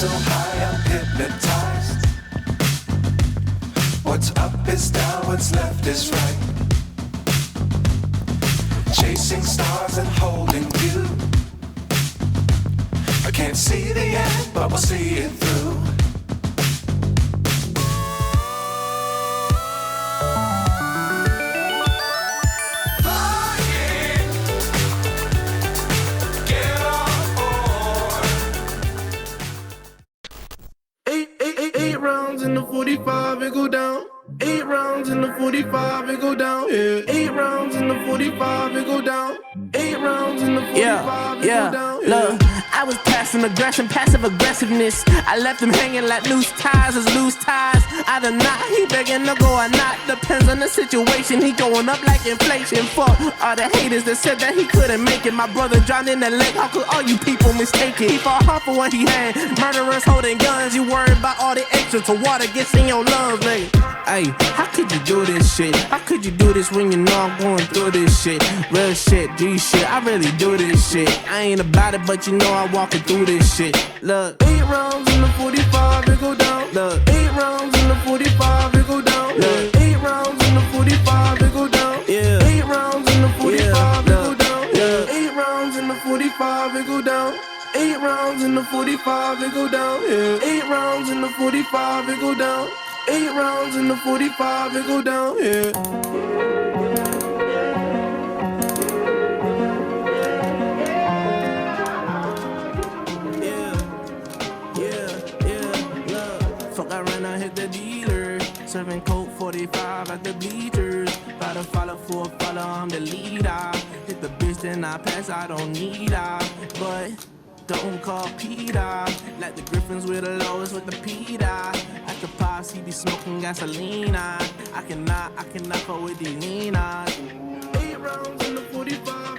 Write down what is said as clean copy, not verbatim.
So high, I'm hypnotized. What's up is down, what's left is right. Chasing stars and holding you. I can't see the end, but we'll see it through. Eight rounds in the 45, it go down. 8 rounds in the 45, it go down. Yeah. 8 rounds in the 45, it go down. 8 rounds in the 45, it go down. Yeah. Look, I was passing aggression, passive aggressiveness. I left him hanging like loose ties is loose ties. Either not, he begging to go or not. Depends on the situation. He going up like inflation. Fuck all the haters that said that he couldn't make it. My brother drowned in the lake. How could all you people mistake it? He fought hard for what he had. Murderers holding guns. You worried about all the extra till water gets in your lungs, nigga. Hey, how could you do this shit? How could you do this when you know I'm going through this shit? Real shit, G shit, I really do this shit. I ain't about it, but you know I'm walking through this shit. Look, 8 rounds in the 45, it go down. Look, 8 rounds in the 45, it go down. Look, 8 rounds in the 45, it go down. Yeah. 8 rounds in the 45, it go down. Yeah. 8 rounds in the 45, it go down. 8 rounds in the 45, it go down. Yeah. 8 rounds in the 45, it go down. 8 rounds in the 45, it go down. Yeah. Fuck, I ran, I hit the dealer. Serving Coke 45 at the bleachers. About to follow for a follow, I'm the leader. Hit the bitch, then I pass, I don't need her. But don't call Peter. Like the Griffins with the lowest with the Peter. At the pops, he be smoking gasoline. I cannot fuck with these Ninas. 8 rounds in the 45.